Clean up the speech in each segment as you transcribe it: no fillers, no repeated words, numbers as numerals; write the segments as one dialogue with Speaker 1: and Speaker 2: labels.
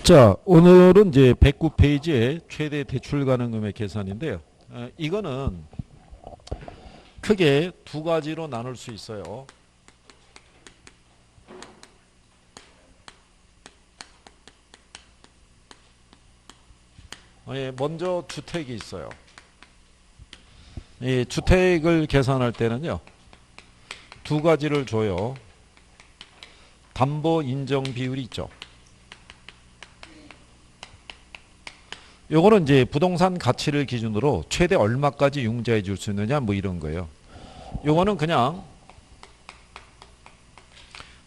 Speaker 1: 자, 오늘은 이제 109페이지의 최대 대출 가능 금액 계산인데요. 이거는 크게 두 가지로 나눌 수 있어요. 먼저 주택이 있어요. 이 주택을 계산할 때는요, 두 가지를 줘요. 담보 인정 비율이 있죠. 요거는 이제 부동산 가치를 기준으로 최대 얼마까지 융자해 줄 수 있느냐 뭐 이런 거예요. 요거는 그냥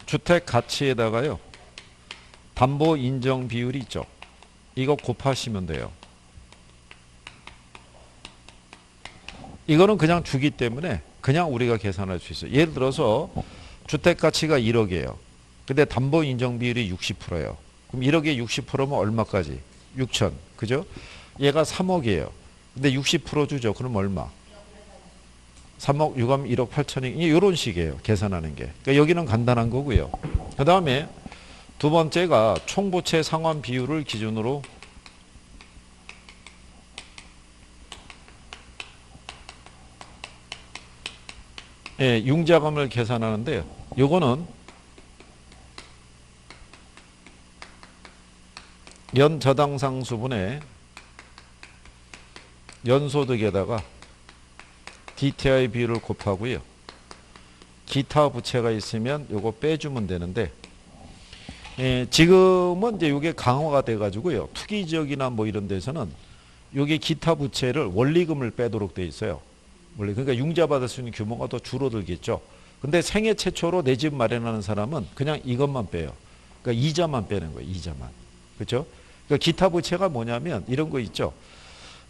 Speaker 1: 주택 가치에다가요, 담보 인정 비율이 있죠. 이거 곱하시면 돼요. 이거는 그냥 주기 때문에 그냥 우리가 계산할 수 있어요. 예를 들어서 주택 가치가 1억이에요. 근데 담보 인정 비율이 60%예요. 그럼 1억에 60%면 얼마까지? 6천. 그죠? 얘가 3억이에요. 근데 60% 주죠. 그럼 얼마? 3억 6하면 1억 8천이 이런 식이에요. 계산하는 게. 그러니까 여기는 간단한 거고요. 그 다음에 두 번째가 총부채 상환 비율을 기준으로 융자금을 계산하는데요. 요거는 연저당상수분의 연소득에다가 DTI 비율을 곱하고요. 기타 부채가 있으면 요거 빼주면 되는데, 지금은 이제 요게 강화가 돼가지고요. 투기 지역이나 뭐 이런 데서는 요게 기타 부채를 원리금을 빼도록 돼 있어요. 그러니까 융자 받을 수 있는 규모가 더 줄어들겠죠. 근데 생애 최초로 내 집 마련하는 사람은 그냥 이것만 빼요. 그러니까 이자만 빼는 거예요. 이자만. 그렇죠? 그러니까 기타 부채가 뭐냐면 이런 거 있죠.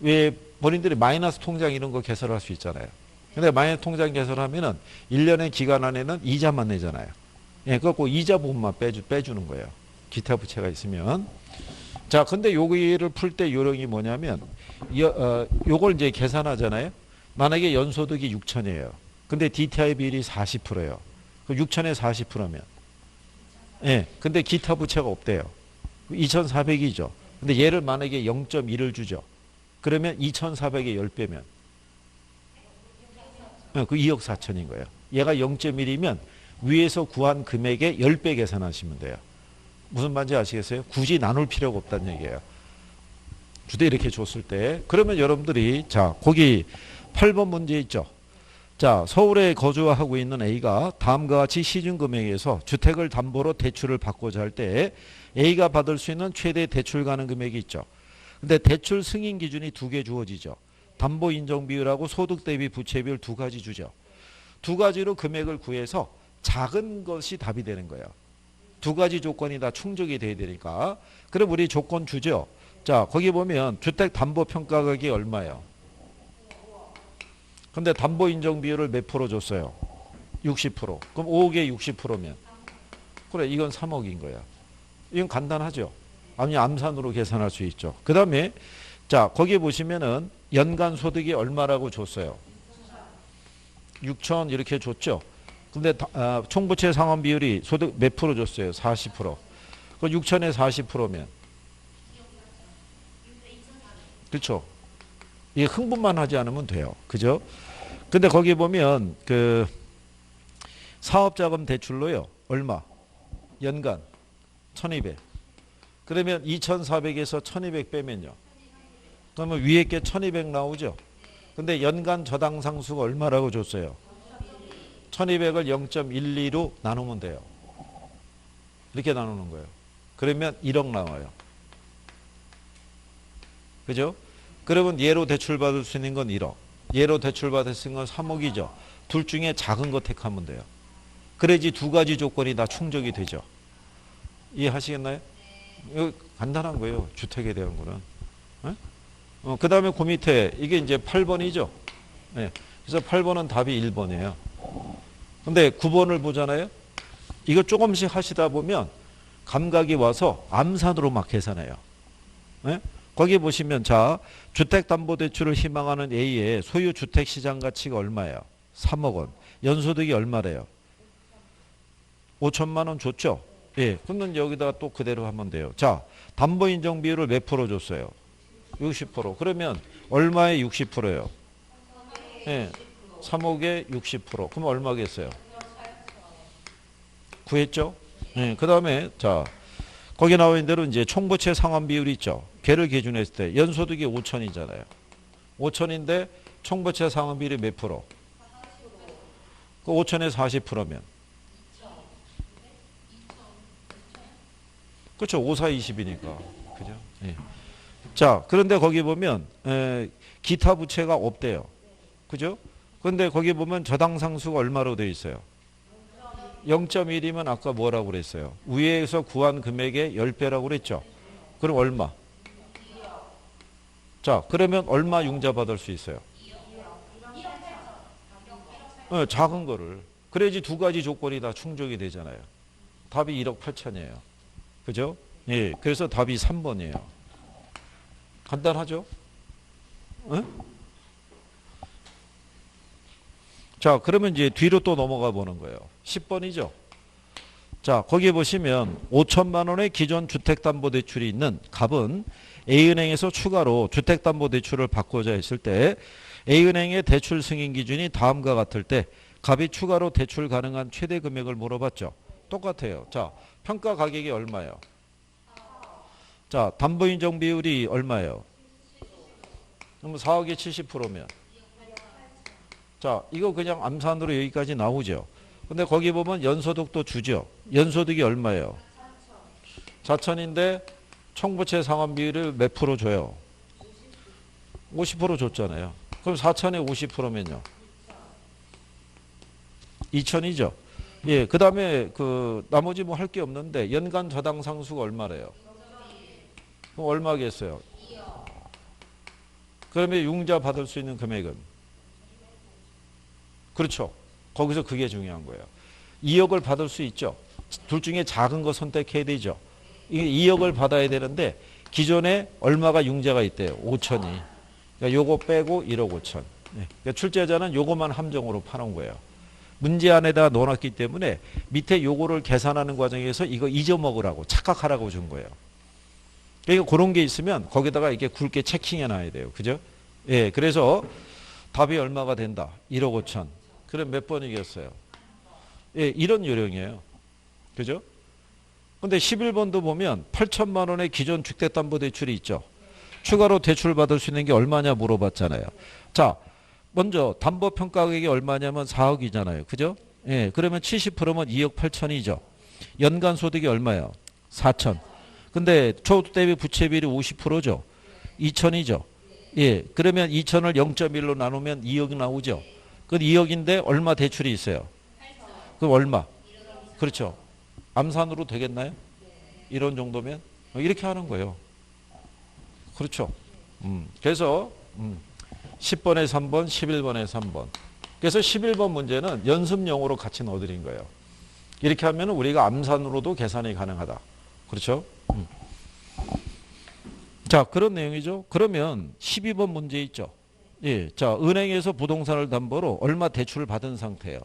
Speaker 1: 왜 본인들이 마이너스 통장 이런 거 개설할 수 있잖아요. 근데 마이너스 통장 개설하면은 1년의 기간 안에는 이자만 내잖아요. 그래갖고 이자 부분만 빼주는 거예요. 기타 부채가 있으면. 자, 근데 여기를 풀 때 요령이 뭐냐면, 요걸 이제 계산하잖아요. 만약에 연소득이 6천이에요. 근데 DTI 비율이 40%예요. 그럼 6천에 40%면. 근데 기타 부채가 없대요. 2,400이죠. 근데 얘를 만약에 0.1을 주죠. 그러면 2,400에 10배면 그 2억 4천인 거예요. 얘가 0.1이면 위에서 구한 금액의 10배 계산하시면 돼요. 무슨 말인지 아시겠어요? 굳이 나눌 필요가 없다는 얘기예요. 주대 이렇게 줬을 때. 그러면 여러분들이 자, 거기 8번 문제 있죠. 자, 서울에 거주하고 있는 A가 다음과 같이 시중금액에서 주택을 담보로 대출을 받고자 할 때 A가 받을 수 있는 최대 대출 가능 금액이 있죠. 근데 대출 승인 기준이 두 개 주어지죠. 담보 인정 비율하고 소득 대비 부채 비율 두 가지 주죠. 두 가지로 금액을 구해서 작은 것이 답이 되는 거예요. 두 가지 조건이 다 충족이 돼야 되니까. 그럼 우리 조건 주죠. 자, 거기 보면 주택 담보 평가額이 얼마예요? 근데 담보 인정 비율을 몇 프로 줬어요? 60%. 그럼 5억에 60%면 그래, 이건 3억인 거야. 이건 간단하죠. 아니, 암산으로 계산할 수 있죠. 그 다음에 자, 거기 보시면은 연간 소득이 얼마라고 줬어요? 6천 이렇게 줬죠. 근데 총부채 상환 비율이 소득 몇 프로 줬어요? 40%. 그 6천에 40%면 그렇죠. 이게 흥분만 하지 않으면 돼요. 그죠? 근데 거기 보면 그 사업자금 대출로요. 얼마? 연간 1200. 그러면 2400에서 1200 빼면요. 그러면 위에 게 1200 나오죠. 근데 연간 저당 상수가 얼마라고 줬어요? 1200을 0.12로 나누면 돼요. 이렇게 나누는 거예요. 그러면 1억 나와요. 그죠? 그러면 얘로 대출받을 수 있는 건 1억. 얘로 대출받을 수 있는 건 3억이죠. 둘 중에 작은 거 택하면 돼요. 그래야지 두 가지 조건이 다 충족이 되죠. 이해하시겠나요? 이거 간단한 거예요. 주택에 대한 거는. 그 다음에 그 밑에 이게 이제 8번이죠. 그래서 8번은 답이 1번이에요. 근데 9번을 보잖아요. 이거 조금씩 하시다 보면 감각이 와서 암산으로 막 계산해요. 거기 보시면 자, 주택담보대출을 희망하는 A의 소유 주택 시장 가치가 얼마예요? 3억 원. 연소득이 얼마래요? 5천만 원 줬죠. 예, 그러면 여기다 또 그대로 하면 돼요. 자, 담보 인정 비율을 몇 프로 줬어요? 60%. 그러면 얼마에 60%예요? 예, 3억에 60%. 그럼 얼마겠어요? 구했죠? 예, 그 다음에 자, 거기 나와 있는 대로 이제 총부채 상환 비율이 있죠. 걔를 기준했을 때 연소득이 5천이잖아요. 5천인데 총부채 상환 비율이 몇 프로? 그 5천에 40%면 그렇죠. 5, 4, 20이니까. 그죠? 예. 자, 그런데 거기 보면 기타 부채가 없대요. 그죠? 그런데 거기 보면 저당 상수가 얼마로 되어 있어요? 0.1이면 아까 뭐라고 그랬어요? 위에서 구한 금액의 10배라고 그랬죠? 그럼 얼마? 자, 그러면 얼마 융자 받을 수 있어요? 작은 거를. 그래야지 두 가지 조건이 다 충족이 되잖아요. 답이 1억 8천이에요. 그죠? 예, 그래서 답이 3번이에요. 간단하죠? 응? 자, 그러면 이제 뒤로 또 넘어가 보는 거예요. 10번이죠? 자, 거기에 보시면 5천만 원의 기존 주택담보대출이 있는 갑은 A은행에서 추가로 주택담보대출을 받고자 했을 때 A은행의 대출 승인 기준이 다음과 같을 때 갑이 추가로 대출 가능한 최대 금액을 물어봤죠. 똑같아요. 자, 평가 가격이 얼마예요? 자, 담보인정 비율이 얼마예요? 그럼 4억에 70%면 자, 이거 그냥 암산으로 여기까지 나오죠. 근데 거기 보면 연소득도 주죠. 연소득이 얼마예요? 4천인데 총부채 상환 비율을 몇 프로 줘요? 50% 줬잖아요. 그럼 4천에 50%면요? 2천이죠. 예, 그 다음에 그 나머지 뭐 할 게 없는데 연간 저당 상수가 얼마래요? 그럼 얼마겠어요? 그러면 융자 받을 수 있는 금액은? 그렇죠. 거기서 그게 중요한 거예요. 2억을 받을 수 있죠. 둘 중에 작은 거 선택해야 되죠. 이게 2억을 받아야 되는데 기존에 얼마가 융자가 있대요. 5천이. 그러니까 요거 빼고 1억 5천. 네. 그러니까 출제자는 요거만 함정으로 파놓은 거예요. 문제 안에다 넣어놨기 때문에 밑에 요거를 계산하는 과정에서 이거 잊어먹으라고 착각하라고 준 거예요. 그러니까 그런 게 있으면 거기다가 이렇게 굵게 체킹해 놔야 돼요. 그죠? 예, 그래서 답이 얼마가 된다? 1억 5천. 그럼 몇 번이겠어요? 예, 이런 요령이에요. 그죠? 근데 11번도 보면 8천만 원의 기존 주택담보대출이 있죠. 추가로 대출 받을 수 있는 게 얼마냐 물어봤잖아요. 자, 먼저 담보평가 가격이 얼마냐면 4억이잖아요. 그죠? 예, 그러면 70%면 2억 8천이죠. 연간 소득이 얼마예요? 4천. 근데 초도 대비 부채비율이 50%죠. 2천이죠. 예, 그러면 2천을 0.1로 나누면 2억이 나오죠. 그 2억인데 얼마 대출이 있어요? 그럼 얼마? 그렇죠. 암산으로 되겠나요? 이런 정도면? 이렇게 하는 거예요. 그렇죠. 그래서 10번에 3번, 11번에 3번. 그래서 11번 문제는 연습용으로 같이 넣어드린 거예요. 이렇게 하면 우리가 암산으로도 계산이 가능하다. 그렇죠? 자, 그런 내용이죠. 그러면 12번 문제 있죠. 예, 자, 은행에서 부동산을 담보로 얼마 대출을 받은 상태예요.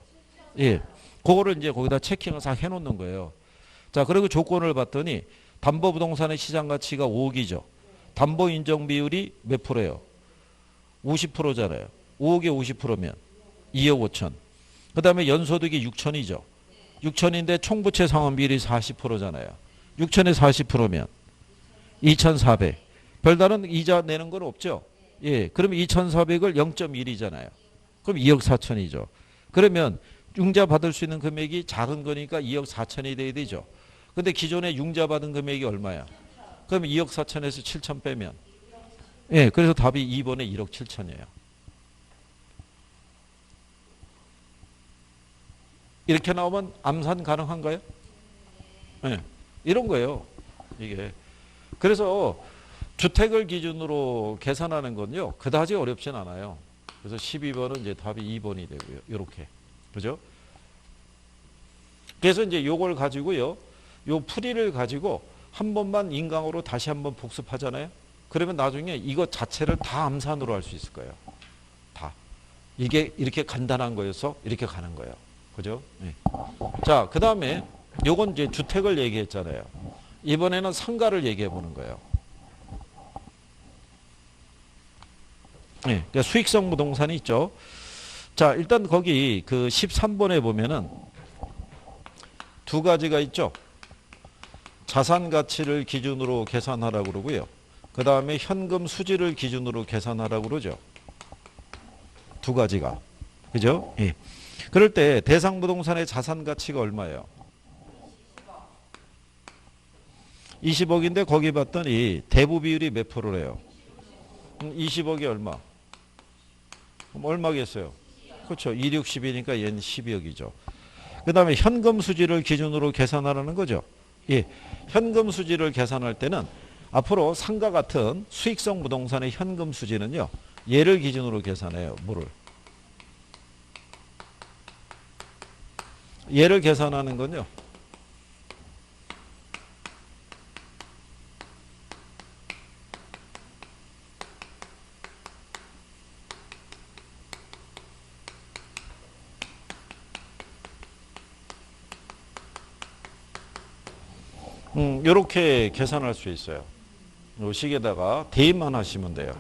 Speaker 1: 예, 그거를 이제 거기다 체킹을 싹 해놓는 거예요. 자, 그리고 조건을 봤더니 담보부동산의 시장 가치가 5억이죠. 담보 인정 비율이 몇 프로예요? 50%잖아요. 5억에 50%면 2억 5천. 그 다음에 연소득이 6천이죠. 6천인데 총부채 상환 비율이 40%잖아요. 6천에 40%면 2,400. 별다른 이자 내는 건 없죠. 예, 그럼 2,400을 0.1이잖아요. 그럼 2억 4천이죠. 그러면 융자 받을 수 있는 금액이 작은 거니까 2억 4천이 돼야 되죠. 근데 기존에 융자 받은 금액이 얼마야? 그럼 2억 4천에서 7천 빼면 예, 그래서 답이 2번에 1억 7천이에요. 이렇게 나오면 암산 가능한가요? 예, 이런 거예요. 이게. 그래서 주택을 기준으로 계산하는 건요, 그다지 어렵진 않아요. 그래서 12번은 이제 답이 2번이 되고요. 이렇게. 그죠? 그래서 이제 요걸 가지고요, 요 풀이를 가지고 한 번만 인강으로 다시 한번 복습하잖아요. 그러면 나중에 이거 자체를 다 암산으로 할 수 있을 거예요. 다. 이게 이렇게 간단한 거여서 이렇게 가는 거예요. 그죠? 네. 자, 그 다음에 요건 이제 주택을 얘기했잖아요. 이번에는 상가를 얘기해 보는 거예요. 네, 그러니까 수익성 부동산이 있죠. 자, 일단 거기 그 13번에 보면은 두 가지가 있죠. 자산 가치를 기준으로 계산하라고 그러고요. 그 다음에 현금 수지를 기준으로 계산하라고 그러죠. 두 가지가. 그죠? 예. 그럴 때 대상 부동산의 자산 가치가 얼마예요? 20억인데 거기 봤더니 대부 비율이 몇 프로래요? 20억이 얼마? 그럼 얼마겠어요? 그렇죠. 2, 6, 10이니까 얘는 12억이죠. 그 다음에 현금 수지를 기준으로 계산하라는 거죠. 예. 현금 수지를 계산할 때는 앞으로 상가 같은 수익성 부동산의 현금 수지는요. 얘를 기준으로 계산해요. 뭐를? 얘를 계산하는 건요. 이렇게 계산할 수 있어요. 이 식에다가 대입만 하시면 돼요.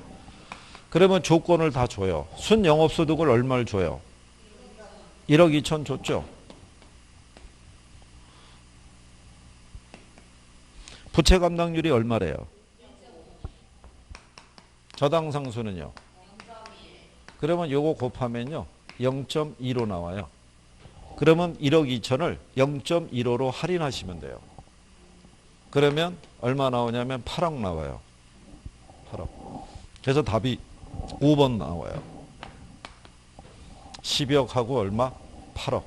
Speaker 1: 그러면 조건을 다 줘요. 순영업소득을 얼마를 줘요? 1억 2천 줬죠. 부채 감당률이 얼마래요? 저당상수는요? 그러면 요거 곱하면요. 0.25 나와요. 그러면 1억 2천을 0.15로 할인하시면 돼요. 그러면 얼마 나오냐면 8억 나와요. 8억. 그래서 답이 5번 나와요. 10억하고 얼마? 8억.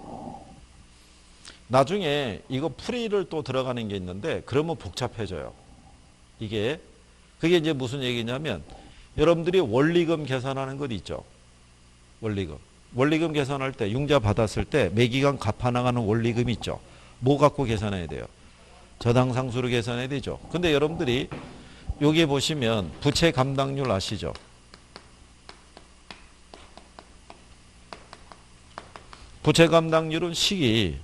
Speaker 1: 나중에 이거 풀이를 또 들어가는 게 있는데 그러면 복잡해져요. 그게 이제 무슨 얘기냐면 여러분들이 원리금 계산하는 것 있죠. 원리금. 원리금 계산할 때 융자 받았을 때 매기간 갚아나가는 원리금 있죠. 뭐 갖고 계산해야 돼요? 저당상수로 계산해야 되죠. 근데 여러분들이 여기 보시면 부채 감당률 아시죠? 부채 감당률은 식이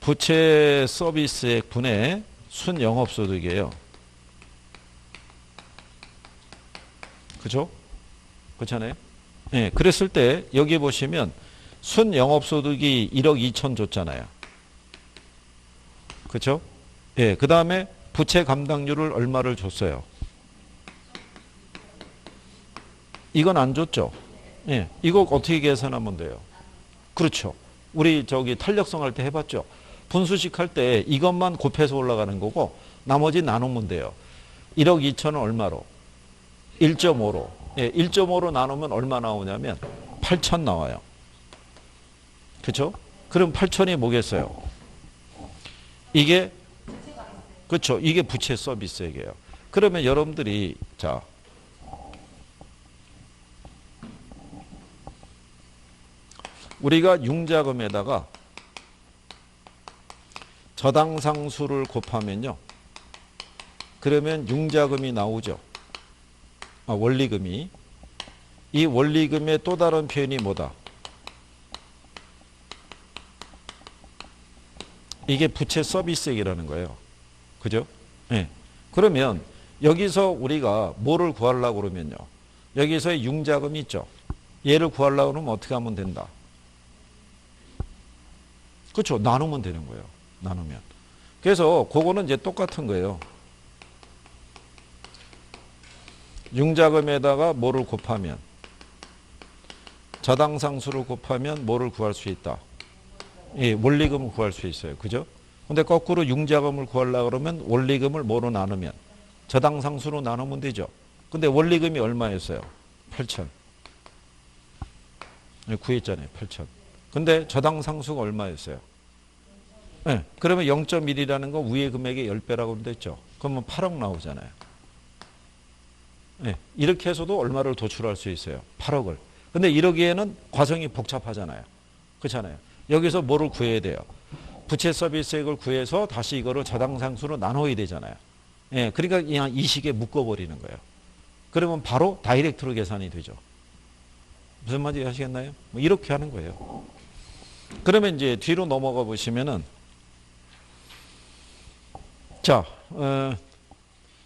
Speaker 1: 부채 서비스액 분의 순영업소득이에요. 그죠? 그렇잖아요? 네, 그랬을 때 여기 보시면 순영업소득이 1억 2천 줬잖아요. 그렇죠? 예, 그 다음에 부채 감당률을 얼마를 줬어요? 이건 안 줬죠? 예, 이거 어떻게 계산하면 돼요? 그렇죠. 우리 저기 탄력성 할 때 해봤죠? 분수식 할 때 이것만 곱해서 올라가는 거고 나머지 나누면 돼요. 1억 2천은 얼마로? 1.5로. 예, 1.5로 나누면 얼마 나오냐면 8천 나와요. 그렇죠? 그럼 8천이 뭐겠어요? 이게 그렇죠. 이게 부채 서비스액이에요. 그러면 여러분들이 자 우리가 융자금에다가 저당상수를 곱하면요. 그러면 융자금이 나오죠. 원리금이. 이 원리금의 또 다른 표현이 뭐다? 이게 부채 서비스액이라는 거예요. 그죠? 네. 그러면 여기서 우리가 뭐를 구하려고 그러면요. 여기서의 융자금이 있죠. 얘를 구하려고 그러면 어떻게 하면 된다? 그렇죠. 나누면 되는 거예요. 나누면. 그래서 그거는 이제 똑같은 거예요. 융자금에다가 뭐를 곱하면 저당상수를 곱하면 뭐를 구할 수 있다? 예, 원리금을 구할 수 있어요. 그죠? 근데 거꾸로 융자금을 구하려고 그러면 원리금을 뭐로 나누면 저당상수로 나누면 되죠. 근데 원리금이 얼마였어요? 8천. 구했잖아요. 8천. 근데 저당상수가 얼마였어요? 네, 그러면 0.1이라는 건 위의 금액의 10배라고 하면 됐죠. 그러면 8억 나오잖아요. 네, 이렇게 해서도 얼마를 도출할 수 있어요? 8억을. 근데 이러기에는 과정이 복잡하잖아요. 그렇잖아요. 여기서 뭐를 구해야 돼요? 부채 서비스액을 구해서 다시 이거를 저당상수로 나눠야 되잖아요. 예, 그러니까 그냥 이 식에 묶어버리는 거예요. 그러면 바로 다이렉트로 계산이 되죠. 무슨 말인지 아시겠나요? 뭐 이렇게 하는 거예요. 그러면 이제 뒤로 넘어가 보시면은 자,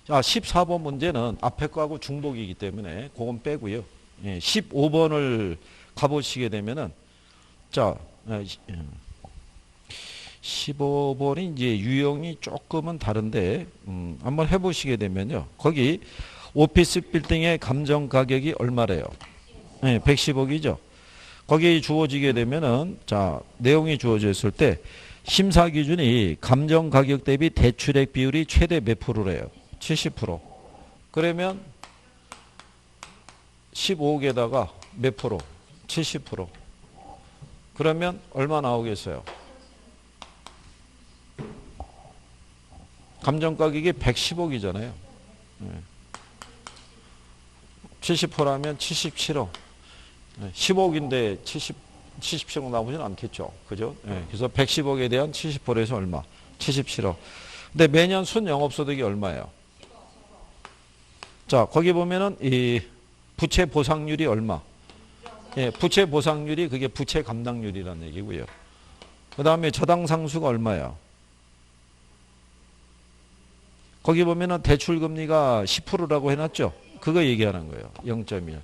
Speaker 1: 14번 문제는 앞에 거하고 중복이기 때문에 그건 빼고요. 15번을 가보시게 되면은 자, 15번이 이제 유형이 조금은 다른데 한번 해보시게 되면요. 거기 오피스 빌딩의 감정 가격이 얼마래요? 110억이죠. 거기 주어지게 되면은 자, 내용이 주어져 있을 때 심사 기준이 감정 가격 대비 대출액 비율이 최대 몇 프로래요? 70%. 그러면 15억에다가 몇 프로? 70%. 그러면 얼마 나오겠어요? 감정 가격이 110억이잖아요. 70%라면 77억. 10억인데 77억 나오진 않겠죠. 그죠? 그래서 110억에 대한 70%에서 얼마? 77억. 근데 매년 순영업소득이 얼마예요? 자, 거기 보면은 이 부채 보상률이 얼마? 부채 보상률이 그게 부채 감당률이라는 얘기고요. 그 다음에 저당 상수가 얼마야? 거기 보면은 대출 금리가 10%라고 해놨죠. 그거 얘기하는 거예요. 0.1.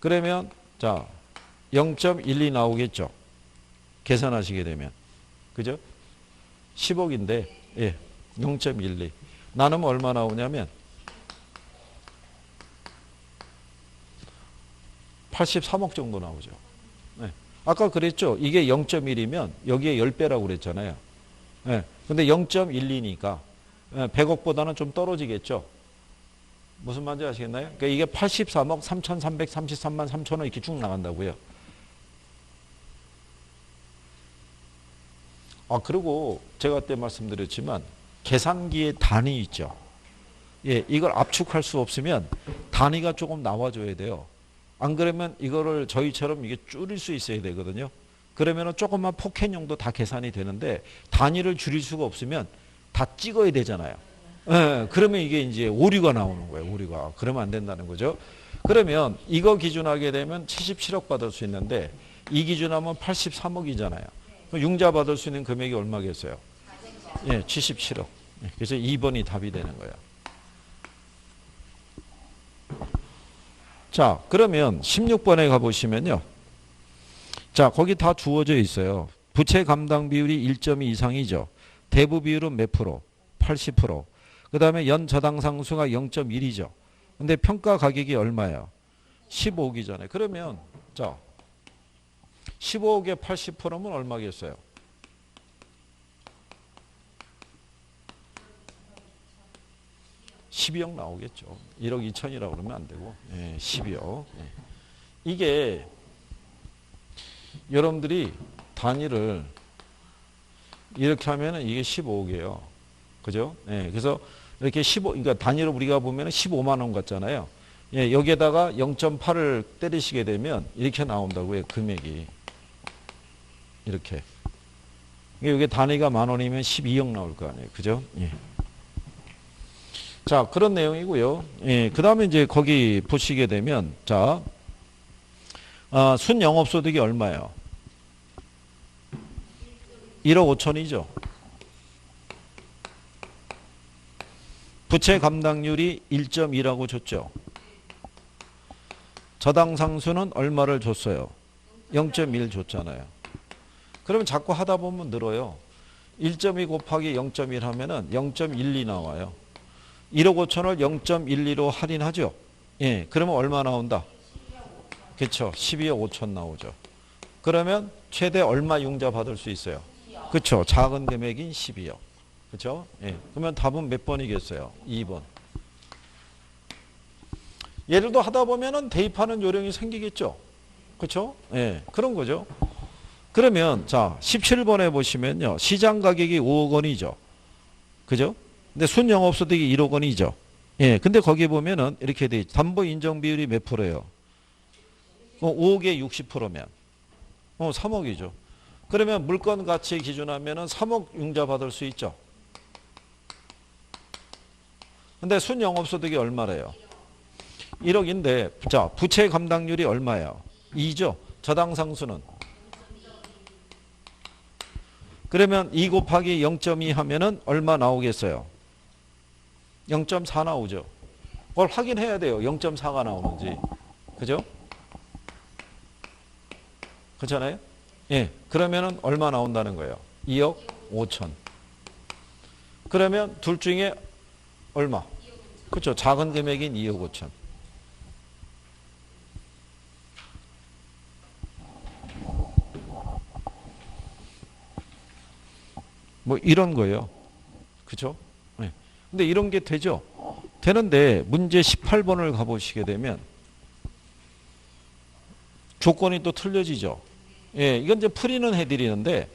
Speaker 1: 그러면 자 0.12 나오겠죠. 계산하시게 되면 그죠? 10억인데 0.12 나누면 얼마 나오냐면 83억 정도 나오죠. 아까 그랬죠. 이게 0.1이면 여기에 10배라고 그랬잖아요. 근데 0.12니까 100억보다는 좀 떨어지겠죠. 무슨 말인지 아시겠나요? 그러니까 이게 83억 3,333만 3천원 이렇게 쭉 나간다고요. 그리고 제가 그때 말씀드렸지만 계산기에 단위 있죠. 이걸 압축할 수 없으면 단위가 조금 나와줘야 돼요. 안 그러면 이거를 저희처럼 이게 줄일 수 있어야 되거든요. 그러면은 조금만 포켓용도 다 계산이 되는데 단위를 줄일 수가 없으면 다 찍어야 되잖아요. 그러면 이게 이제 오류가 나오는 거예요. 오류가. 그러면 안 된다는 거죠. 그러면 이거 기준하게 되면 77억 받을 수 있는데 이 기준하면 83억이잖아요. 융자 받을 수 있는 금액이 얼마겠어요? 77억. 그래서 2번이 답이 되는 거예요. 자, 그러면 16번에 가보시면요. 자, 거기 다 주어져 있어요. 부채 감당 비율이 1.2 이상이죠. 대부 비율은 몇 프로? 80%. 그 다음에 연 저당 상수가 0.1이죠. 근데 평가 가격이 얼마예요? 15억이잖아요. 그러면 자 15억에 80%면 얼마겠어요? 12억 나오겠죠. 1억 2천이라고 그러면 안 되고 12억. 이게 여러분들이 단위를 이렇게 하면은 이게 15억이에요. 그죠? 그래서 이렇게 15, 그러니까 단위로 우리가 보면은 15만 원 같잖아요. 여기에다가 0.8을 때리시게 되면 이렇게 나온다고요. 금액이. 이렇게. 이게 단위가 만 원이면 12억 나올 거 아니에요. 그죠? 자, 그런 내용이고요. 그 다음에 이제 거기 보시게 되면, 자, 순영업소득이 얼마예요? 1억 5천이죠. 부채 감당률이 1.2라고 줬죠. 저당 상수는 얼마를 줬어요? 0.1 줬잖아요. 그러면 자꾸 하다 보면 늘어요. 1.2 곱하기 0.1 하면은 0.12 나와요. 1억 5천을 0.12로 할인하죠. 그러면 얼마 나온다? 그렇죠. 12억 5천 나오죠. 그러면 최대 얼마 융자 받을 수 있어요? 그렇죠. 작은 금액인 12억. 그렇죠? 그러면 답은 몇 번이겠어요? 2번. 예를 들어 하다 보면은 대입하는 요령이 생기겠죠. 그렇죠? 그런 거죠. 그러면 자, 17번에 보시면요. 시장 가격이 5억 원이죠. 그죠? 근데 순영업소득이 1억 원이죠. 근데 거기 보면은 이렇게 돼 있죠. 담보 인정 비율이 몇 프로예요? 5억에 60%면 3억이죠. 그러면 물건 가치 기준하면은 3억 융자 받을 수 있죠. 근데 순영업소득이 얼마래요? 1억인데 자, 부채 감당률이 얼마예요? 2죠. 저당 상수는 그러면 2 곱하기 0.2 하면은 얼마 나오겠어요? 0.4 나오죠. 그걸 확인해야 돼요. 0.4가 나오는지. 그죠? 그렇잖아요? 예. 그러면은 얼마 나온다는 거예요? 2억 5천. 그러면 둘 중에 얼마? 그렇죠. 작은 금액인 2억 5천. 뭐 이런 거예요. 그죠? 네. 근데 이런 게 되죠? 되는데 문제 18번을 가보시게 되면 조건이 또 틀려지죠. 예, 이건 이제 풀이는 해드리는데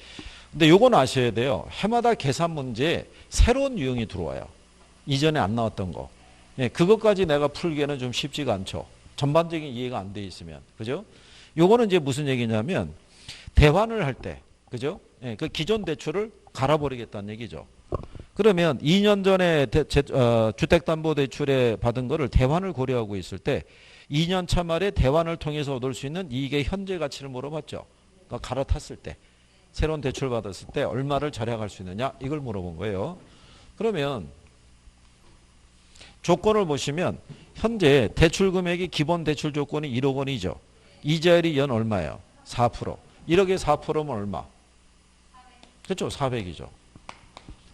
Speaker 1: 근데 요건 아셔야 돼요. 해마다 계산 문제에 새로운 유형이 들어와요. 이전에 안 나왔던 거. 예, 그것까지 내가 풀기에는 좀 쉽지가 않죠. 전반적인 이해가 안 돼 있으면. 그죠? 요거는 이제 무슨 얘기냐면 대환을 할 때, 그죠? 예, 그 기존 대출을 갈아버리겠다는 얘기죠. 그러면 2년 전에 주택담보대출에 받은 거를 대환을 고려하고 있을 때 2년 차 말에 대환을 통해서 얻을 수 있는 이익의 현재 가치를 물어봤죠. 그러니까 갈아탔을 때, 새로운 대출 받았을 때 얼마를 절약할 수 있느냐 이걸 물어본 거예요. 그러면 조건을 보시면 현재 대출 금액이 기본 대출 조건이 1억 원이죠. 이자율이 연 얼마예요? 4%. 1억에 4%면 얼마? 그렇죠. 400이죠.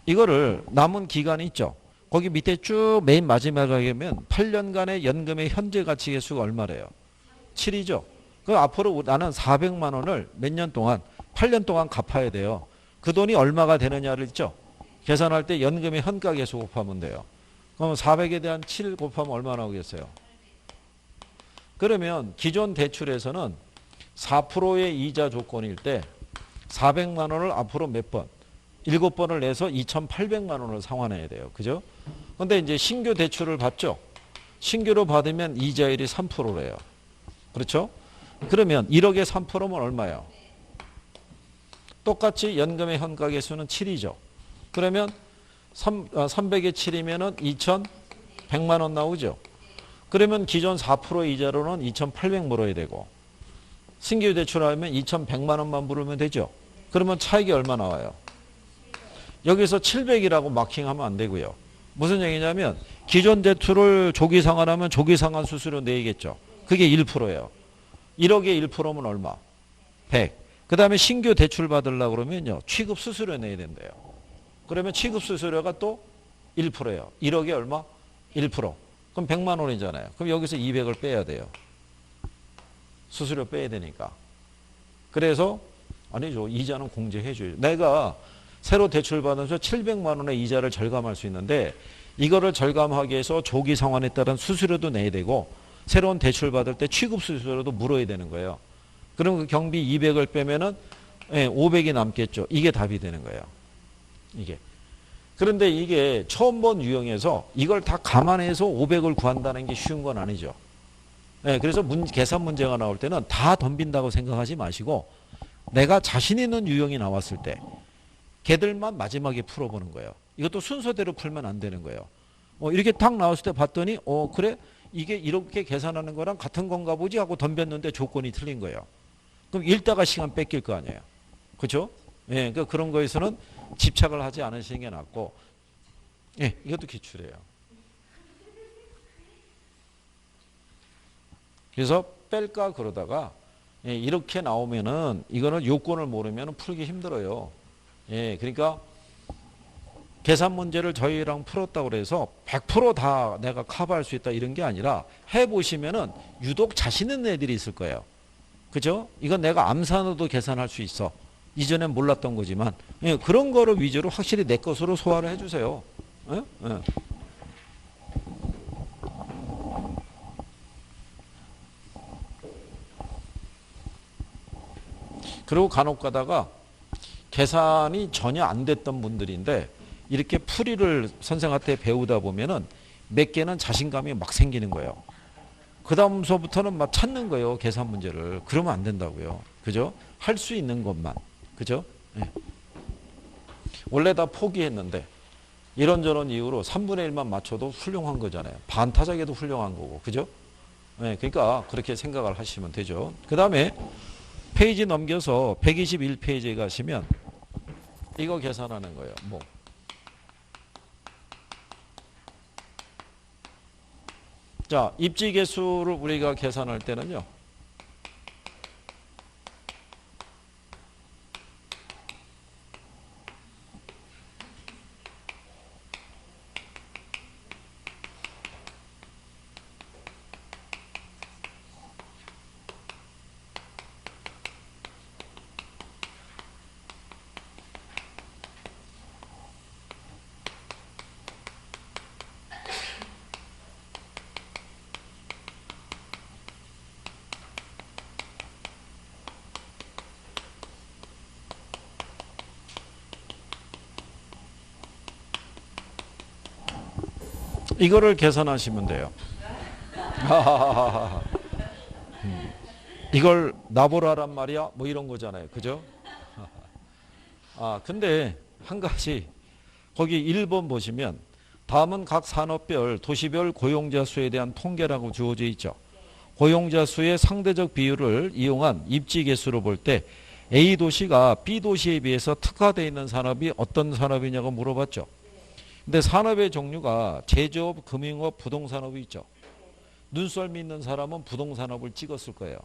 Speaker 1: 이거를 남은 기간이 있죠. 거기 밑에 쭉 맨 마지막에 가면 8년간의 연금의 현재 가치 계수가 얼마래요? 7이죠. 그 앞으로 나는 400만 원을 몇 년 동안 8년 동안 갚아야 돼요. 그 돈이 얼마가 되느냐를 있죠. 계산할 때 연금의 현가 계수 곱하면 돼요. 그럼 400에 대한 7 곱하면 얼마 나오겠어요? 그러면 기존 대출에서는 4%의 이자 조건일 때 400만 원을 앞으로 몇 번? 7번을 내서 2,800만 원을 상환해야 돼요. 그죠? 근데 이제 신규 대출을 받죠? 신규로 받으면 이자율이 3%래요. 그렇죠? 그러면 1억에 3%면 얼마예요? 똑같이 연금의 현가 계수는 7이죠. 그러면 300에 7이면은 2,100만 원 나오죠. 그러면 기존 4% 이자로는 2,800 물어야 되고 신규 대출하면 2,100만 원만 물으면 되죠. 그러면 차익이 얼마 나와요? 여기서 700이라고 마킹하면 안 되고요. 무슨 얘기냐면 기존 대출을 조기 상환하면 조기 상환 수수료 내야겠죠. 그게 1%예요. 1억에 1%면 얼마? 100. 그 다음에 신규 대출 받으려고 그러면요. 취급 수수료 내야 된대요. 그러면 취급 수수료가 또 1%예요. 1억에 얼마? 1%. 그럼 100만 원이잖아요. 그럼 여기서 200을 빼야 돼요. 수수료 빼야 되니까. 그래서 아니죠. 이자는 공제해줘요. 내가 새로 대출 받아서 700만 원의 이자를 절감할 수 있는데 이거를 절감하기 위해서 조기 상환에 따른 수수료도 내야 되고 새로운 대출 받을 때 취급 수수료도 물어야 되는 거예요. 그럼 그 경비 200을 빼면은 500이 남겠죠. 이게 답이 되는 거예요. 이게. 그런데 이게 처음 본 유형에서 이걸 다 감안해서 500을 구한다는 게 쉬운 건 아니죠. 그래서 계산 문제가 나올 때는 다 덤빈다고 생각하지 마시고 내가 자신 있는 유형이 나왔을 때 걔들만 마지막에 풀어보는 거예요. 이것도 순서대로 풀면 안 되는 거예요. 이렇게 딱 나왔을 때 봤더니 그래? 이게 이렇게 계산하는 거랑 같은 건가 보지 하고 덤볐는데 조건이 틀린 거예요. 그럼 읽다가 시간 뺏길 거 아니에요. 그렇죠? 그러니까 그런 거에서는 집착을 하지 않으시는 게 낫고 이것도 기출이에요. 그래서 뺄까 그러다가 이렇게 나오면은 이거는 요건을 모르면 풀기 힘들어요. 그러니까 계산 문제를 저희랑 풀었다고 그래서 100% 다 내가 커버할 수 있다 이런 게 아니라 해보시면은 유독 자신 있는 애들이 있을 거예요. 그죠? 이건 내가 암산으로도 계산할 수 있어. 이전엔 몰랐던 거지만 그런 거를 위주로 확실히 내 것으로 소화를 해주세요. 그리고 간혹 가다가 계산이 전혀 안 됐던 분들인데 이렇게 풀이를 선생한테 배우다 보면은 몇 개는 자신감이 막 생기는 거예요. 그 다음서부터는 막 찾는 거예요. 계산 문제를. 그러면 안 된다고요. 그죠? 할 수 있는 것만. 그죠? 원래 다 포기했는데 이런저런 이유로 3분의 1만 맞춰도 훌륭한 거잖아요. 반타작에도 훌륭한 거고. 그죠? 그러니까 그렇게 생각을 하시면 되죠. 그 다음에 페이지 넘겨서 121페이지에 가시면 이거 계산하는 거예요. 뭐. 자, 입지 개수를 우리가 계산할 때는요. 이거를 계산하시면 돼요. 이걸 나보라란 말이야? 뭐 이런 거잖아요. 그죠? 근데 한 가지 거기 1번 보시면 다음은 각 산업별, 도시별 고용자 수에 대한 통계라고 주어져 있죠. 고용자 수의 상대적 비율을 이용한 입지 개수로 볼 때 A 도시가 B 도시에 비해서 특화되어 있는 산업이 어떤 산업이냐고 물어봤죠. 근데 산업의 종류가 제조업, 금융업, 부동산업이 있죠. 눈썰미 있는 사람은 부동산업을 찍었을 거예요.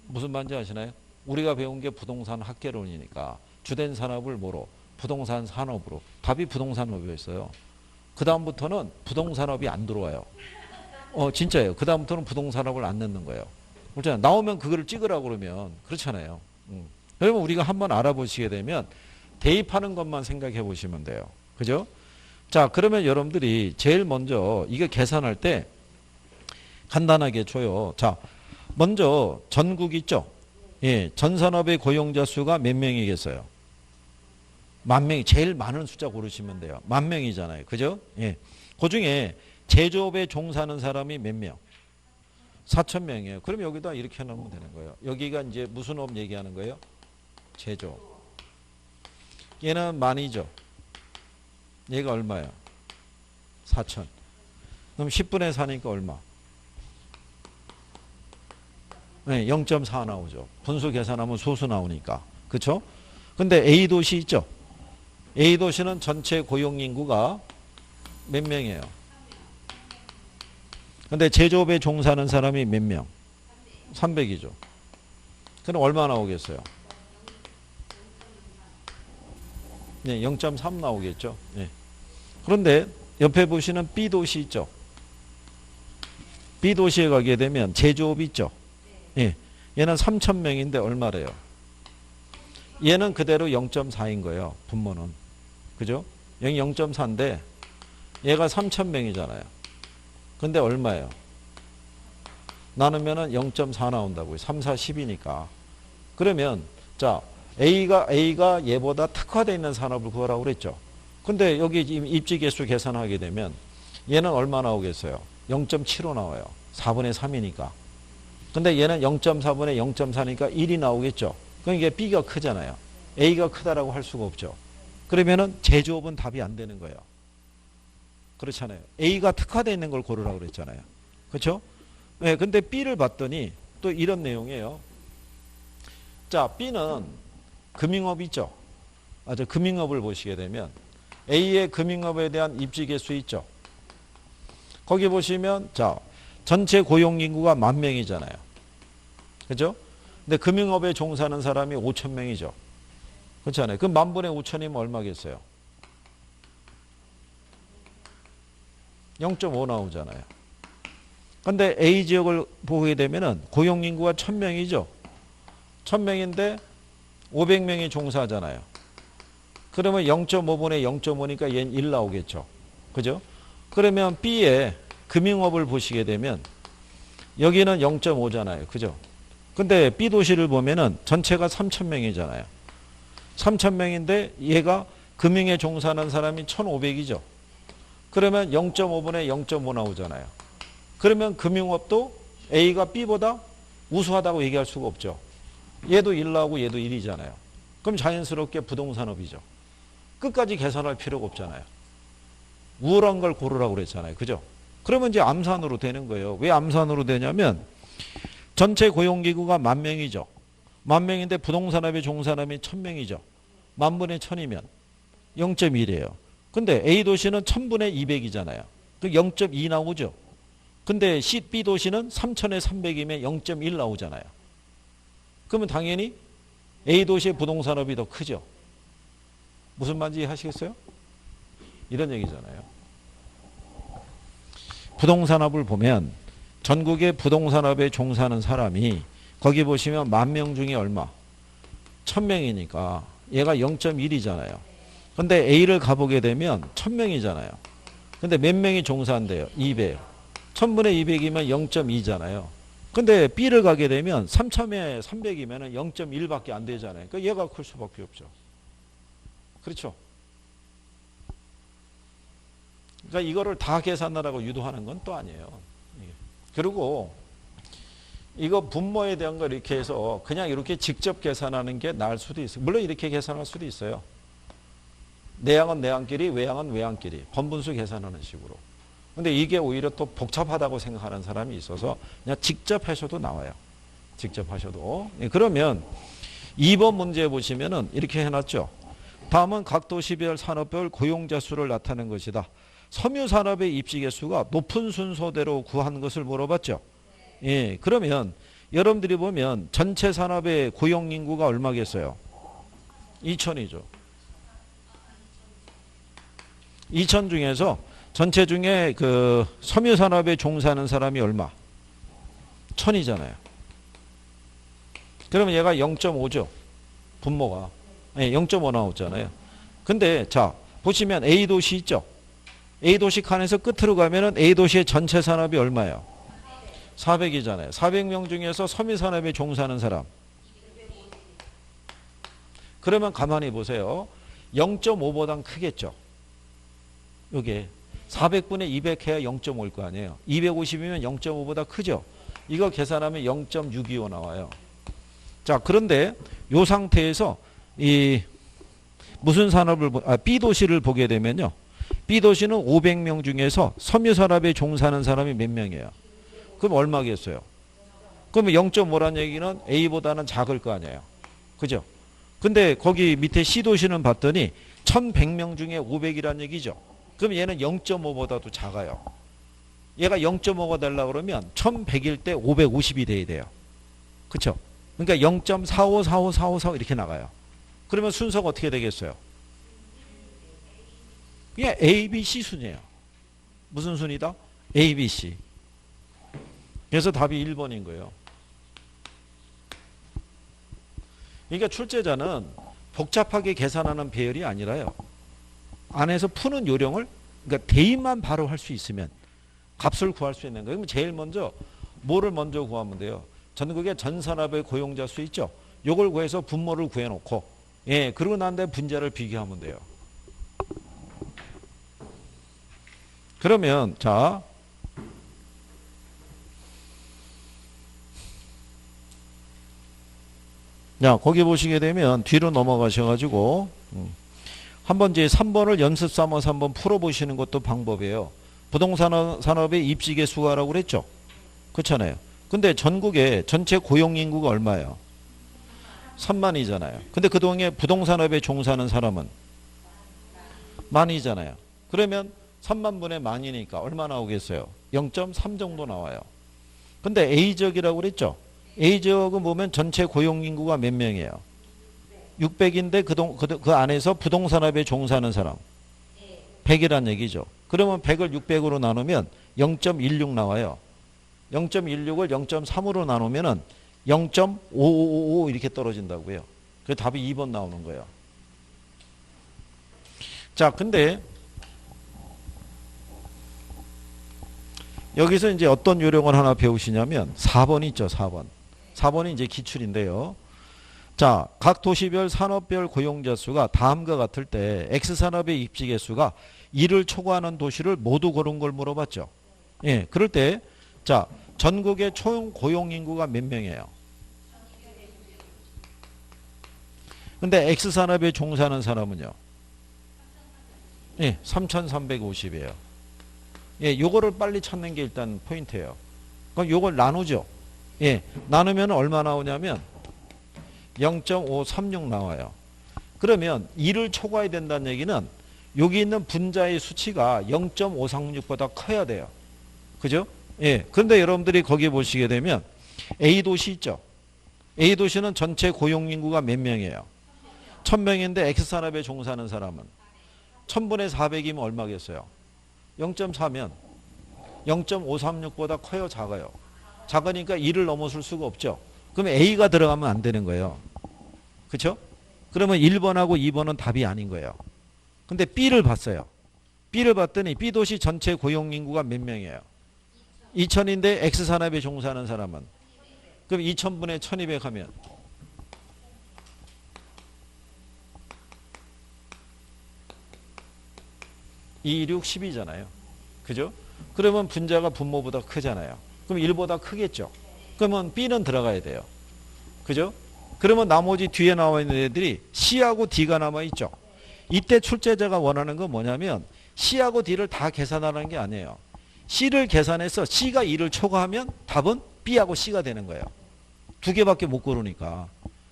Speaker 1: 무슨 말인지 아시나요? 우리가 배운 게 부동산 학개론이니까 주된 산업을 뭐로? 부동산 산업으로. 답이 부동산업이었어요. 그 다음부터는 부동산업이 안 들어와요. 진짜예요. 그 다음부터는 부동산업을 안 넣는 거예요. 그렇잖아요. 나오면 그거를 찍으라고 그러면 그렇잖아요. 그러면 우리가 한번 알아보시게 되면 대입하는 것만 생각해 보시면 돼요. 그죠? 자, 그러면 여러분들이 제일 먼저 이게 계산할 때 간단하게 줘요. 자, 먼저 전국 있죠? 예, 전산업의 고용자 수가 몇 명이겠어요? 10,000명이 제일 많은 숫자 고르시면 돼요. 10,000명이잖아요. 그죠? 예. 그 중에 제조업에 종사하는 사람이 몇 명? 4,000명이에요. 그럼 여기다 이렇게 넣으면 되는 거예요. 여기가 이제 무슨 업 얘기하는 거예요? 제조업. 얘는 만이죠. 얘가 얼마야? 4,000. 그럼 10분의 4니까 얼마? 네, 0.4 나오죠. 분수 계산하면 소수 나오니까. 그렇죠? 근데 A 도시 있죠? A 도시는 전체 고용 인구가 몇 명이에요? 근데 제조업에 종사하는 사람이 몇 명? 300이죠. 그럼 얼마 나오겠어요? 네, 0.3 나오겠죠. 네. 그런데 옆에 보시는 B 도시 있죠. B 도시에 가게 되면 제조업 있죠. 예. 얘는 3,000명인데 얼마래요? 얘는 그대로 0.4인 거예요. 분모는. 그죠? 여기 0.4인데 얘가 3,000명이잖아요. 근데 얼마예요? 나누면은 0.4 나온다고요. 3, 4, 10이니까. 그러면 자, A가 얘보다 특화되어 있는 산업을 구하라고 그랬죠. 근데 여기 입지 개수 계산하게 되면 얘는 얼마 나오겠어요? 0.75 나와요. 4분의 3이니까. 근데 얘는 0.4분의 0.4니까 1이 나오겠죠. 그럼 이게 B가 크잖아요. A가 크다라고 할 수가 없죠. 그러면은 제조업은 답이 안 되는 거예요. 그렇잖아요. A가 특화되어 있는 걸 고르라고 그랬잖아요. 그렇죠? 네, 근데 B를 봤더니 또 이런 내용이에요. 자, B는 금융업 있죠. 금융업을 보시게 되면 A의 금융업에 대한 입지 개수 있죠. 거기 보시면 자, 전체 고용 인구가 10,000명이잖아요. 그죠? 근데 금융업에 종사하는 사람이 5,000명이죠. 그렇잖아요. 그럼 10,000분의 5,000이면 얼마겠어요? 0.5 나오잖아요. 근데 A 지역을 보게 되면은 고용 인구가 1,000명이죠. 1,000명인데 500명이 종사하잖아요. 그러면 0.5분의 0.5니까 얘는 1 나오겠죠. 그죠? 그러면 B의 금융업을 보시게 되면 여기는 0.5잖아요. 그죠? 근데 B 도시를 보면은 전체가 3,000명이잖아요. 3,000명인데 얘가 금융에 종사하는 사람이 1,500이죠. 그러면 0.5분의 0.5 나오잖아요. 그러면 금융업도 A가 B보다 우수하다고 얘기할 수가 없죠. 얘도 1 나오고 얘도 1이잖아요. 그럼 자연스럽게 부동산업이죠. 끝까지 계산할 필요가 없잖아요. 우월한 걸 고르라고 그랬잖아요. 그죠? 그러면 이제 암산으로 되는 거예요. 왜 암산으로 되냐면 전체 고용기구가 10,000명이죠. 10,000명인데 부동산업에 종사하는 사람이 1,000명이죠. 만분의 1000이면 0.1이에요. 근데 A도시는 1000분의 200이잖아요. 그 0.2 나오죠. 근데 B도시는 3000에 300이면 0.1 나오잖아요. 그러면 당연히 A도시의 부동산업이 더 크죠. 무슨 말인지 이해하시겠어요? 이런 얘기잖아요. 부동산업을 보면 전국의 부동산업에 종사하는 사람이 거기 보시면 10,000명 중에 얼마? 1000명이니까 얘가 0.1이잖아요. 근데 A를 가보게 되면 1000명이잖아요. 근데 몇 명이 종사한대요? 200. 1000분의 200이면 0.2잖아요. 근데 B를 가게 되면 3000에 300이면 0.1밖에 안 되잖아요. 그러니까 얘가 클 수밖에 없죠. 그렇죠? 그러니까 이거를 다 계산하라고 유도하는 건 또 아니에요. 그리고 이거 분모에 대한 걸 이렇게 해서 그냥 이렇게 직접 계산하는 게 나을 수도 있어요. 물론 이렇게 계산할 수도 있어요. 내항은 내항끼리, 외항은 외항끼리. 번분수 계산하는 식으로. 근데 이게 오히려 또 복잡하다고 생각하는 사람이 있어서 그냥 직접 하셔도 나와요. 직접 하셔도. 그러면 2번 문제 보시면은 이렇게 해놨죠. 다음은 각 도시별 산업별 고용자 수를 나타낸 것이다. 섬유산업의 입지 개수가 높은 순서대로 구한 것을 물어봤죠. 예, 그러면 여러분들이 보면 전체 산업의 고용 인구가 얼마겠어요? 2000이죠. 2000 중에서 전체 중에 그 섬유산업에 종사하는 사람이 얼마? 1000이잖아요. 그러면 얘가 0.5죠. 분모가. 예, 0.5 나왔잖아요. 근데 자, 보시면 A도시 있죠? A도시 칸에서 끝으로 가면은 A도시의 전체 산업이 얼마예요? 400이잖아요. 400명 중에서 섬유산업에 종사하는 사람. 그러면 가만히 보세요. 0.5보단 크겠죠. 이게 400분의 200 해야 0.5일 거 아니에요. 250이면 0.5보다 크죠. 이거 계산하면 0.625 나와요. 자, 그런데 이 상태에서 이 무슨 산업을 B도시를 보게 되면요. B도시는 500명 중에서 섬유산업에 종사하는 사람이 몇 명이에요? 그럼 얼마겠어요? 그러면 0.5란 얘기는 A보다는 작을 거 아니에요. 그죠? 근데 거기 밑에 C도시는 봤더니 1100명 중에 500이란 얘기죠. 그럼 얘는 0.5보다도 작아요. 얘가 0.5가 되려고 그러면 1100일 때 550이 돼야 돼요. 그쵸? 그러니까 0.45454545 이렇게 나가요. 그러면 순서가 어떻게 되겠어요? 그냥 A, B, C 순이에요. 무슨 순이다? A, B, C. 그래서 답이 1번인 거예요. 그러니까 출제자는 복잡하게 계산하는 배열이 아니라요. 안에서 푸는 요령을, 그러니까 대입만 바로 할 수 있으면 값을 구할 수 있는 거예요. 그럼 제일 먼저 뭐를 먼저 구하면 돼요? 전국의 전 산업의 고용자 수 있죠? 요걸 구해서 분모를 구해놓고, 예, 그러고 난 다음에 분자를 비교하면 돼요. 그러면 자, 거기 보시게 되면 뒤로 넘어가셔가지고 한번 이제 3번을 연습 삼아서 한번 풀어보시는 것도 방법이에요. 부동산 산업의 입지 개수가라고 그랬죠? 그렇잖아요. 근데 전국에 전체 고용 인구가 얼마예요? 3만이잖아요. 근데 그동안에 부동산업에 종사하는 사람은 만이잖아요. 그러면 3만 분의 만이니까 얼마 나오겠어요? 0.3 정도 나와요. 근데 A지역이라고 그랬죠? A지역은 보면 전체 고용인구가 몇 명이에요? 600인데 그 안에서 부동산업에 종사하는 사람 100이란 얘기죠. 그러면 100을 600으로 나누면 0.16 나와요. 0.16을 0.3으로 나누면 0.5555 이렇게 떨어진다고요. 그 답이 2번 나오는 거예요. 자, 근데 여기서 이제 어떤 요령을 하나 배우시냐면 4번 있죠, 4번. 4번이 이제 기출인데요. 자, 각 도시별 산업별 고용자 수가 다음과 같을 때 X산업의 입지 개수가 2를 초과하는 도시를 모두 고른 걸 물어봤죠. 예, 그럴 때 자, 전국의 총 고용 인구가 몇 명이에요? 근데 X산업에 종사하는 사람은요? 예, 3,350이에요. 예, 요거를 빨리 찾는 게 일단 포인트예요. 그럼 요걸 나누죠. 예, 나누면 얼마 나오냐면 0.536 나와요. 그러면 2를 초과해야 된다는 얘기는 여기 있는 분자의 수치가 0.536보다 커야 돼요. 그죠? 예. 그런데 여러분들이 거기 보시게 되면 A도시 있죠? A도시는 전체 고용인구가 몇 명이에요? 1000명인데 X산업에 종사하는 사람은 1000분의 400이면 얼마겠어요? 0.4면 0.536보다 커요, 작아요? 작으니까 2를 넘어설 수가 없죠. 그러면 A가 들어가면 안 되는 거예요. 그렇죠? 그러면 1번하고 2번은 답이 아닌 거예요. 근데 B를 봤어요. B를 봤더니 B도시 전체 고용인구가 몇 명이에요? 2000인데 X산업에 종사하는 사람은 그럼 2000분의 1200 하면 2, 6, 10이잖아요. 그죠? 그러면 분자가 분모보다 크잖아요. 그럼 1보다 크겠죠. 그러면 B는 들어가야 돼요. 그죠? 그러면 나머지 뒤에 나와 있는 애들이 C하고 D가 남아있죠. 이때 출제자가 원하는 건 뭐냐면 C하고 D를 다 계산하라는 게 아니에요. C를 계산해서 C가 2를 초과하면 답은 B하고 C가 되는 거예요. 두 개밖에 못 고르니까.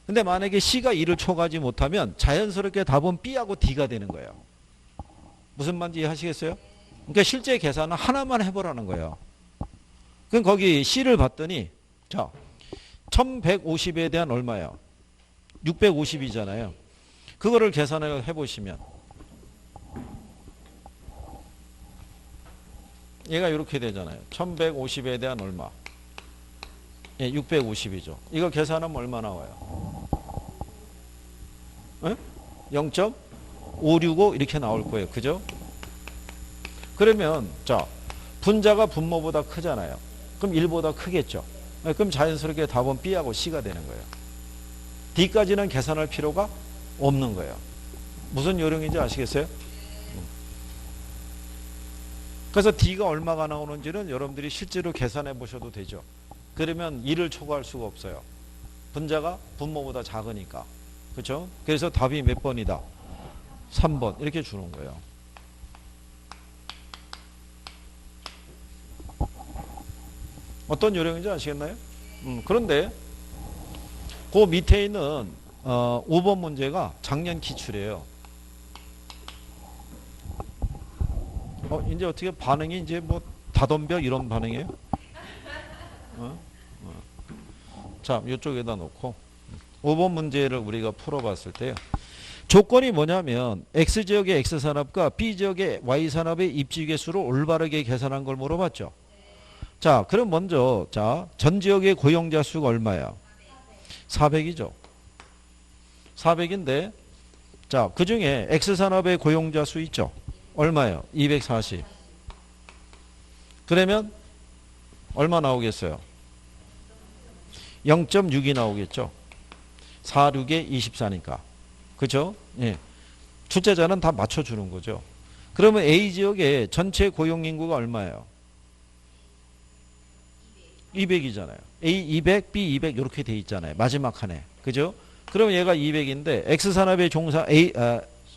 Speaker 1: 근데 만약에 C가 2를 초과하지 못하면 자연스럽게 답은 B하고 D가 되는 거예요. 무슨 말인지 이해하시겠어요? 그러니까 실제 계산은 하나만 해보라는 거예요. 그럼 거기 C를 봤더니 자 1150에 대한 얼마예요? 650이잖아요. 그거를 계산을 해보시면 얘가 이렇게 되잖아요. 1150에 대한 얼마? 예, 650이죠. 이거 계산하면 얼마 나와요? 0.565 이렇게 나올 거예요. 그죠? 그러면 자 분자가 분모보다 크잖아요. 그럼 1보다 크겠죠. 그럼 자연스럽게 답은 B하고 C가 되는 거예요. D까지는 계산할 필요가 없는 거예요. 무슨 요령인지 아시겠어요? 그래서 D가 얼마가 나오는지는 여러분들이 실제로 계산해 보셔도 되죠. 그러면 2를 초과할 수가 없어요. 분자가 분모보다 작으니까. 그렇죠? 그래서 답이 몇 번이다? 3번 이렇게 주는 거예요. 어떤 요령인지 아시겠나요? 그런데 그 밑에 있는 5번 문제가 작년 기출이에요. 이제 어떻게 반응이 이제 뭐 다덤벼 이런 반응이에요? 자, 이쪽에다 놓고 5번 문제를 우리가 풀어봤을 때요. 조건이 뭐냐면 X지역의 X산업과 B지역의 Y산업의 입지 개수를 올바르게 계산한 걸 물어봤죠. 자, 그럼 먼저 전 지역의 고용자 수가 얼마야? 400이죠. 400인데 자, 그중에 X산업의 고용자 수 있죠. 얼마예요? 240. 그러면 얼마 나오겠어요? 0.6이 나오겠죠. 4, 6에 24니까. 그죠? 예. 출제자는 다 맞춰주는 거죠. 그러면 A지역의 전체 고용인구가 얼마예요? 200이잖아요. A 200, B 200 이렇게 돼 있잖아요. 마지막 칸에. 그죠? 그럼 얘가 200인데 X산업의 종사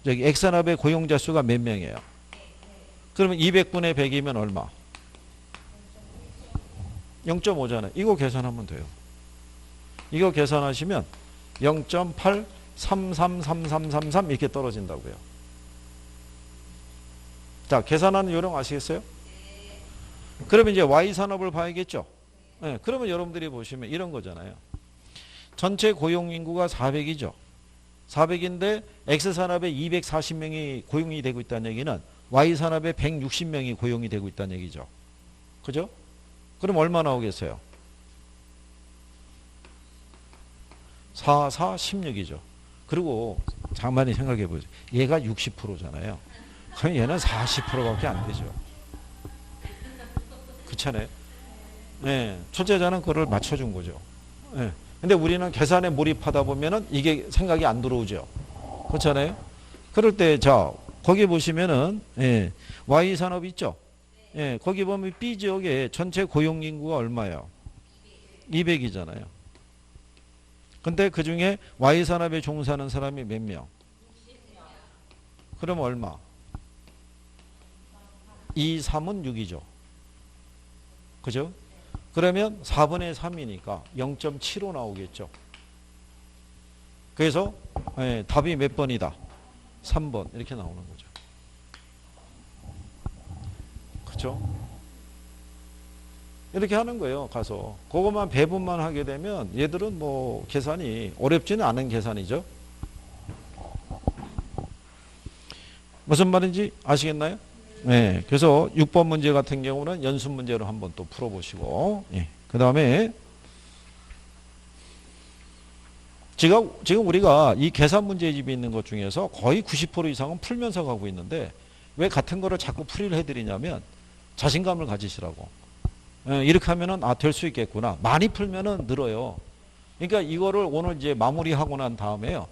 Speaker 1: X산업의 고용자 수가 몇 명이에요? 그러면 200분의 100이면 얼마? 0.5잖아요. 이거 계산하면 돼요. 이거 계산하시면 0.8333333 이렇게 떨어진다고요. 자, 계산하는 요령 아시겠어요? 그러면 이제 Y산업을 봐야겠죠. 네, 그러면 여러분들이 보시면 이런 거잖아요. 전체 고용인구가 400이죠. 400인데 X산업에 240명이 고용이 되고 있다는 얘기는 Y산업에 160명이 고용이 되고 있다는 얘기죠. 그죠? 그럼 얼마 나오겠어요? 4, 4, 16이죠. 그리고 장만히 생각해 보세요. 얘가 60%잖아요. 그럼 얘는 40%밖에 안 되죠. 그렇잖아요. 네, 출제자는 그걸 맞춰준 거죠. 네. 근데 우리는 계산에 몰입하다 보면은 이게 생각이 안 들어오죠. 그렇잖아요. 그럴 때, 자, 거기 보시면은, 예, Y산업 있죠? 예, 거기 보면 B지역에 전체 고용인구가 얼마예요? 200이잖아요. 근데 그 중에 Y산업에 종사하는 사람이 몇 명? 그럼 얼마? 2, 3은 6이죠. 그죠? 그러면 4분의 3이니까 0.75 나오겠죠. 그래서 답이 몇 번이다? 3번 이렇게 나오는 거죠. 그렇죠? 이렇게 하는 거예요. 가서 그것만 배분만 하게 되면 얘들은 뭐 계산이 어렵지는 않은 계산이죠. 무슨 말인지 아시겠나요? 네. 그래서 6번 문제 같은 경우는 연습 문제로 한번 또 풀어보시고, 그 다음에 지금 우리가 이 계산 문제집이 있는 것 중에서 거의 90% 이상은 풀면서 가고 있는데 왜 같은 거를 자꾸 풀이를 해드리냐면 자신감을 가지시라고. 이렇게 하면은 될 수 있겠구나. 많이 풀면은 늘어요. 그러니까 이거를 오늘 이제 마무리하고 난 다음에요.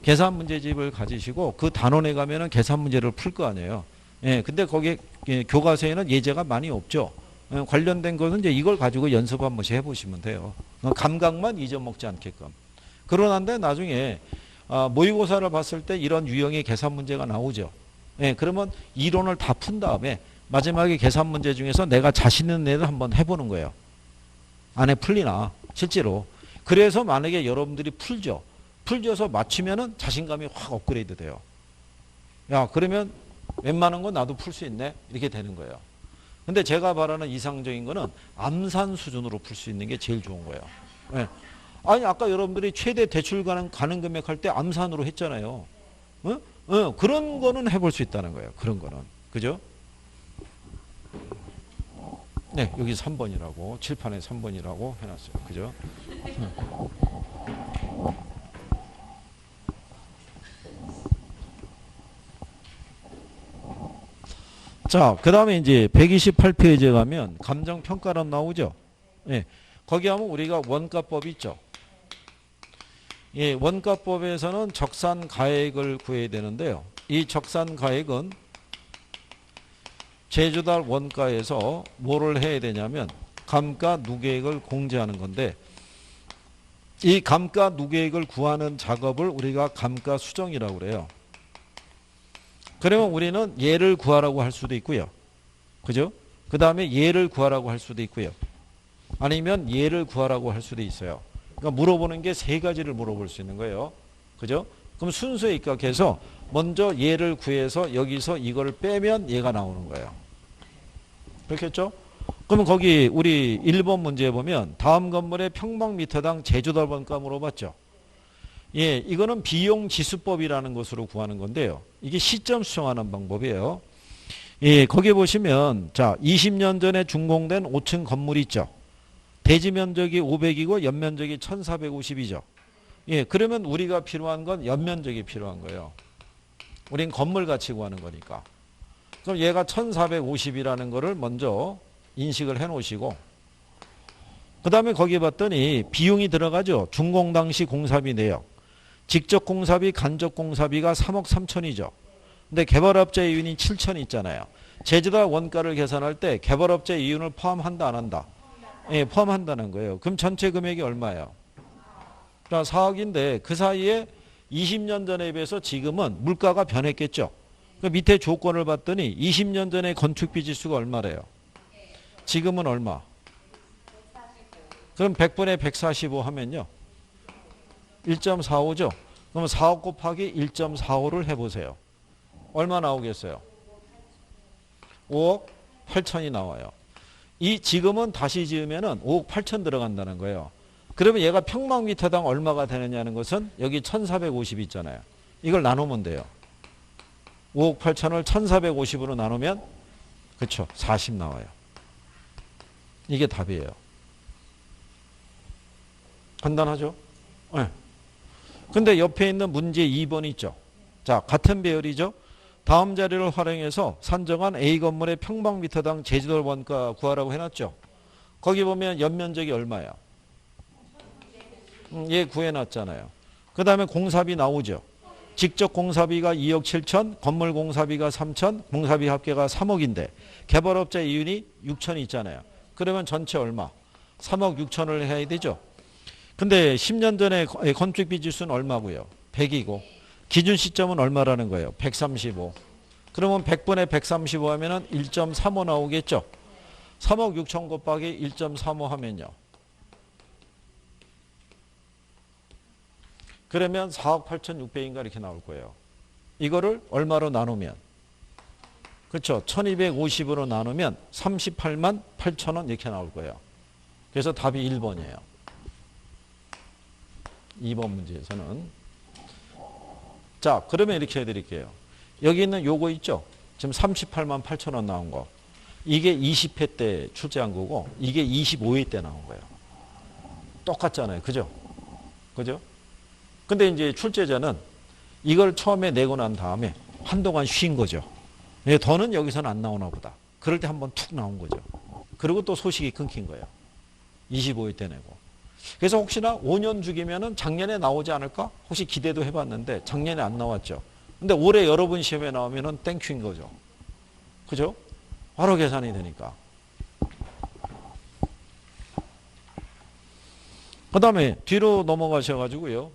Speaker 1: 계산 문제집을 가지시고 그 단원에 가면은 계산 문제를 풀 거 아니에요. 근데 거기에 교과서에는 예제가 많이 없죠. 관련된 것은 이제 이걸 가지고 연습 한 번씩 해보시면 돼요. 감각만 잊어먹지 않게끔. 그러는데 나중에 모의고사를 봤을 때 이런 유형의 계산 문제가 나오죠. 그러면 이론을 다 푼 다음에 마지막에 계산 문제 중에서 내가 자신 있는 애를 한번 해보는 거예요. 안에 풀리나 실제로. 그래서 만약에 여러분들이 풀져서 맞추면은 자신감이 확 업그레이드 돼요. 야, 그러면 웬만한 건 나도 풀 수 있네 이렇게 되는 거예요. 근데 제가 바라는 이상적인 거는 암산 수준으로 풀 수 있는 게 제일 좋은 거예요. 아니 아까 여러분들이 최대 대출 가능 금액 할 때 암산으로 했잖아요. 그런 거는 해볼 수 있다는 거예요. 그런 거는. 그죠? 네, 여기 3번이라고 칠판에 3번이라고 해놨어요. 그죠? 자, 그 다음에 이제 128페이지에 가면 감정평가론 나오죠. 거기 하면 우리가 원가법 있죠. 원가법에서는 적산가액을 구해야 되는데요. 이 적산가액은 제조달 원가에서 뭐를 해야 되냐면 감가 누계액을 공제하는 건데 이 감가 누계액을 구하는 작업을 우리가 감가 수정이라고 그래요. 그러면 우리는 얘를 구하라고 할 수도 있고요. 그죠? 그 다음에 얘를 구하라고 할 수도 있고요. 아니면 얘를 구하라고 할 수도 있어요. 그러니까 물어보는 게 세 가지를 물어볼 수 있는 거예요. 그죠? 그럼 순서에 입각해서 먼저 얘를 구해서 여기서 이걸 빼면 얘가 나오는 거예요. 그렇겠죠? 그러면 거기 우리 1번 문제에 보면 다음 건물의 평방미터당 제조달 원가 물어봤죠. 이거는 비용지수법이라는 것으로 구하는 건데요. 이게 시점 수정하는 방법이에요. 거기 보시면 자 20년 전에 준공된 5층 건물이 있죠. 대지 면적이 500이고 연면적이 1450이죠. 그러면 우리가 필요한 건 연면적이 필요한 거예요. 우린 건물 가치 구하는 거니까. 그럼 얘가 1450이라는 거를 먼저 인식을 해 놓으시고 그 다음에 거기 봤더니 비용이 들어가죠. 준공 당시 공사비 내역. 직접 공사비, 간접 공사비가 3억 3천이죠. 근데 개발업자 이윤이 7천 있잖아요. 제조달 원가를 계산할 때 개발업자 이윤을 포함한다 안 한다? 포함한다는 거예요. 그럼 전체 금액이 얼마예요? 4억인데 그 사이에 20년 전에 비해서 지금은 물가가 변했겠죠. 그 밑에 조건을 봤더니 20년 전에 건축비 지수가 얼마래요? 지금은 얼마? 그럼 100분의 145 하면요. 1.45죠. 그럼 4억 곱하기 1.45를 해보세요. 얼마 나오겠어요? 5억 8천이 나와요. 이 지금은 다시 지으면은 5억 8천 들어간다는 거예요. 그러면 얘가 평방미터당 얼마가 되느냐는 것은 여기 1450 있잖아요. 이걸 나누면 돼요. 5억 8천을 1450으로 나누면 그렇죠. 40 나와요. 이게 답이에요. 간단하죠? 네. 근데 옆에 있는 문제 2번 있죠. 자, 같은 배열이죠. 다음 자료를 활용해서 산정한 A 건물의 평방미터당 제조달 원가 구하라고 해놨죠. 거기 보면 연면적이 얼마야? 얘 구해놨잖아요. 그 다음에 공사비 나오죠. 직접 공사비가 2억 7천, 건물 공사비가 3천, 공사비 합계가 3억인데 개발업자 이윤이 6천이 있잖아요. 그러면 전체 얼마? 3억 6천을 해야 되죠. 근데 10년 전에 건축비 지수는 얼마고요? 100이고 기준 시점은 얼마라는 거예요? 135. 그러면 100분의 135 하면은 1.35 나오겠죠. 3억 6천 곱하기 1.35 하면요. 그러면 4억 8,600인가 이렇게 나올 거예요. 이거를 얼마로 나누면 그렇죠. 1250으로 나누면 38만 8천원 이렇게 나올 거예요. 그래서 답이 1번이에요. 2번 문제에서는. 자, 그러면 이렇게 해드릴게요. 여기 있는 요거 있죠. 지금 38만 8천원 나온 거. 이게 20회 때 출제한 거고 이게 25회 때 나온 거예요. 똑같잖아요. 그죠? 그죠? 근데 이제 출제자는 이걸 처음에 내고 난 다음에 한동안 쉰 거죠. 더는 여기서는 안 나오나 보다. 그럴 때 한번 툭 나온 거죠. 그리고 또 소식이 끊긴 거예요. 25회 때 내고. 그래서 혹시나 5년 주기면은 작년에 나오지 않을까? 혹시 기대도 해봤는데 작년에 안 나왔죠. 근데 올해 여러분 시험에 나오면은 땡큐인 거죠. 그죠? 바로 계산이 되니까. 그 다음에 뒤로 넘어가셔가지고요.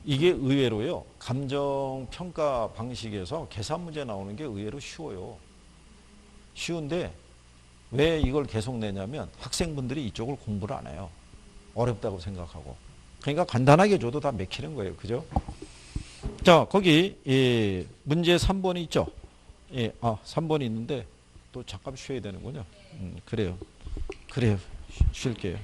Speaker 1: 이게 의외로요. 감정평가 방식에서 계산 문제 나오는 게 의외로 쉬워요. 쉬운데 왜 이걸 계속 내냐면 학생분들이 이쪽을 공부를 안 해요. 어렵다고 생각하고. 그러니까 간단하게 줘도 다 맥히는 거예요. 그죠? 자, 거기 문제 3번이 있죠. 3번이 있는데 또 잠깐 쉬어야 되는군요. 그래요. 그래요. 쉴게요.